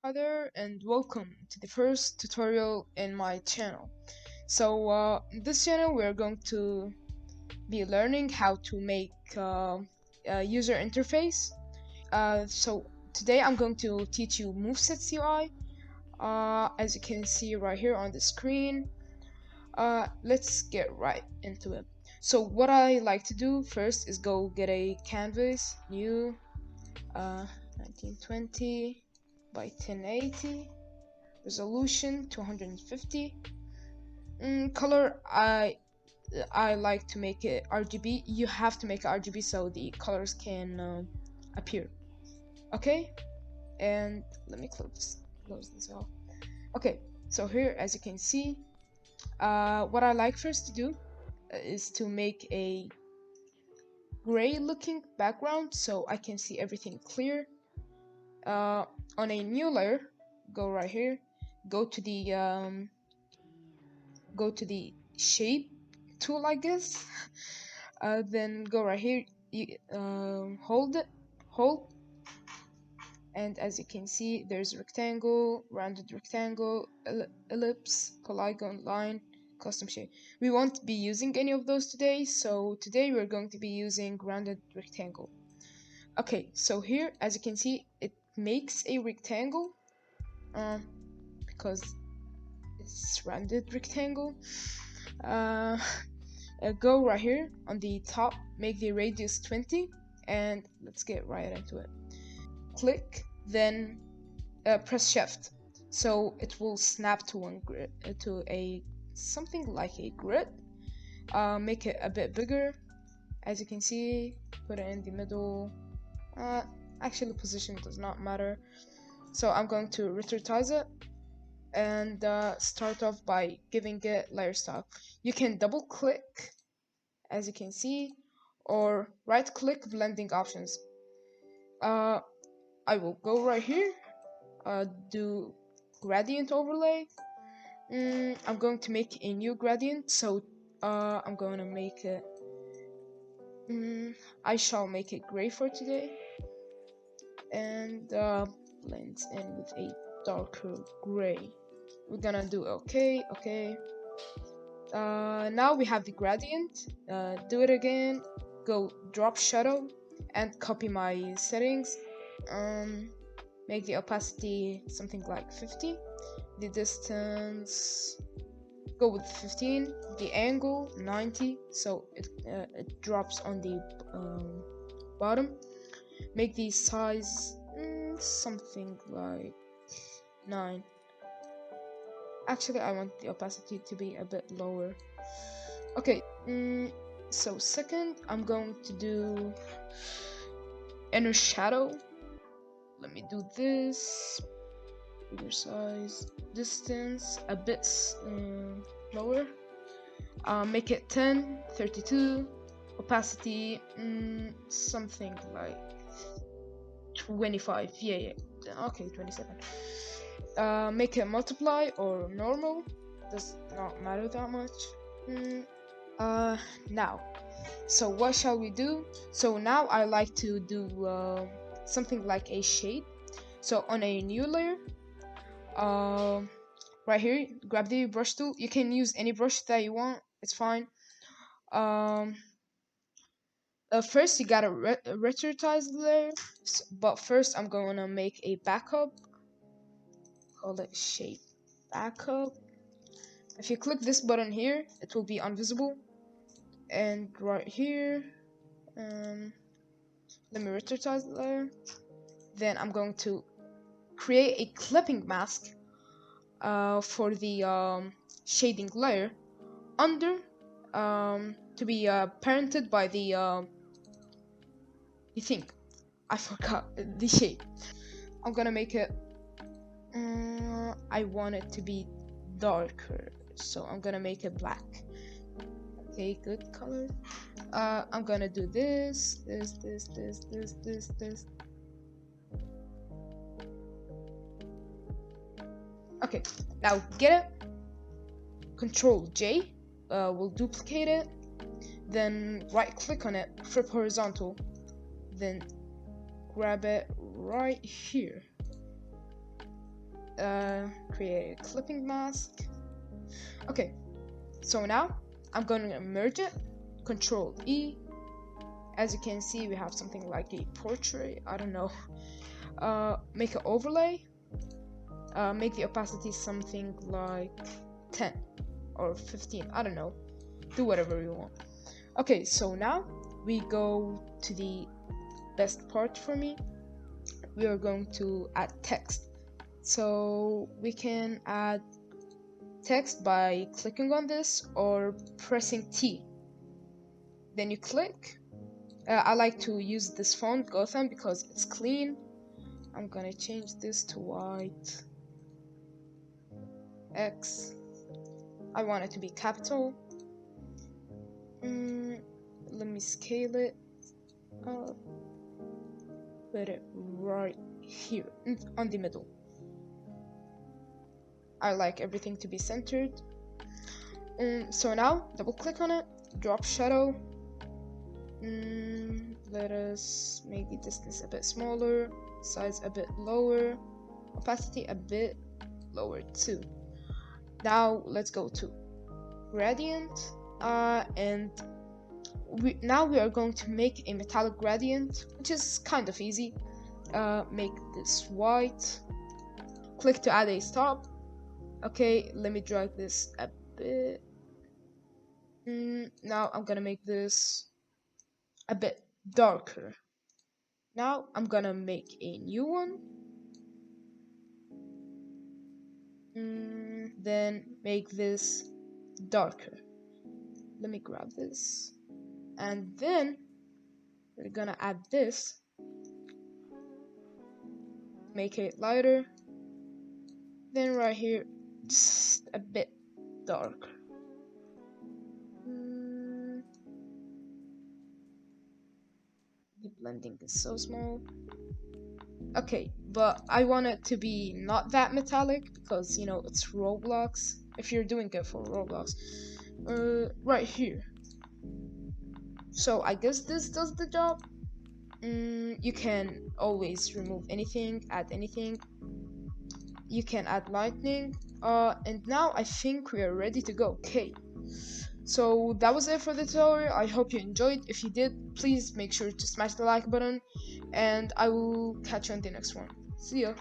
Hi there, and welcome to the first tutorial in my channel. In this channel we're going to be learning how to make a user interface. Today I'm going to teach you Moveset UI. As you can see right here on the screen. Let's get right into it. So what I like to do first is go get a canvas, new, 1920 by 1080. Resolution 250. Color, I like to make it RGB. You have to make it RGB so the colors can appear. Okay, and let me close this off. Okay, so here, as you can see, what I like first to do is to make a gray looking background so I can see everything clear. On a new layer, go right here, go to the shape tool, I guess. Then go right here, you hold it, hold, and as you can see, there's rectangle, rounded rectangle, ellipse, polygon, line, custom shape. We won't be using any of those today, so today we're going to be using rounded rectangle. Okay, so here, as you can see, it makes a rectangle because it's rounded rectangle. Go right here on the top, make the radius 20, and let's get right into it. Click, then press shift, so it will snap to one grid, to a something like a grid. Make it a bit bigger, as you can see. Put it in the middle. Actually, position does not matter. So I'm going to retartize it and start off by giving it layer style. You can double click, as you can see, or right click blending options. I will go right here, do gradient overlay. I'm going to make a new gradient, so I'm going to make it, I shall make it gray for today, and blends in with a darker gray. We're gonna do okay. Now we have the gradient. Do it again, go drop shadow and copy my settings. Make the opacity something like 50, the distance go with 15, the angle 90, so it drops on the bottom. Make the size something like 9. Actually, I want the opacity to be a bit lower. Okay, so second, I'm going to do inner shadow. Let me do this. Bigger size, distance a bit lower. Make it 10, 32. Opacity, something like 25. Yeah. Okay, 27. Make it multiply or normal. Does not matter that much. Now, so what shall we do? So now I like to do something like a shade. So on a new layer, right here, grab the brush tool. You can use any brush that you want, it's fine. First you gotta retartize the layer, but first I'm gonna make a backup, call it shape backup. If you click this button here, it will be invisible, and right here, let me retartize the layer. Then I'm going to create a clipping mask for the shading layer under, to be parented by the thing. I forgot the shape. I'm gonna make it, I want it to be darker, so I'm gonna make it black. Okay, good color. I'm gonna do this. Okay, now get it. Control J will duplicate it. Then right click on it, flip horizontal. Then grab it right here. create a clipping mask. Okay, so now I'm going to merge it. Control E. As you can see, we have something like a portrait. I don't know. Make an overlay. Make the opacity something like 10 or 15. I don't know. Do whatever you want. Okay, so now we go to the best part for me. We are going to add text. So we can add text by clicking on this or pressing T. Then you click. I like to use this font Gotham because it's clean. I'm gonna change this to white. X. I want it to be capital. Let me scale it up. Put it right here on the middle. I like everything to be centered. So now double click on it, drop shadow. Let us make the distance a bit smaller, size a bit lower, opacity a bit lower too. Now let's go to gradient, and now we are going to make a metallic gradient, which is kind of easy. Make this white. Click to add a stop. Okay, let me drag this a bit. Now I'm gonna make this a bit darker. Now I'm gonna make a new one. Then make this darker. Let me grab this. And then we're gonna add this. Make it lighter. Then right here, just a bit darker. The blending is so small. Okay, but I want it to be not that metallic because, you know, it's Roblox. If you're doing it for Roblox. Right here. So I guess this does the job. You can always remove anything, add anything. You can add lightning. And now I think we are ready to go. Okay. So that was it for the tutorial. I hope you enjoyed. If you did, please make sure to smash the like button. And I will catch you on the next one. See ya.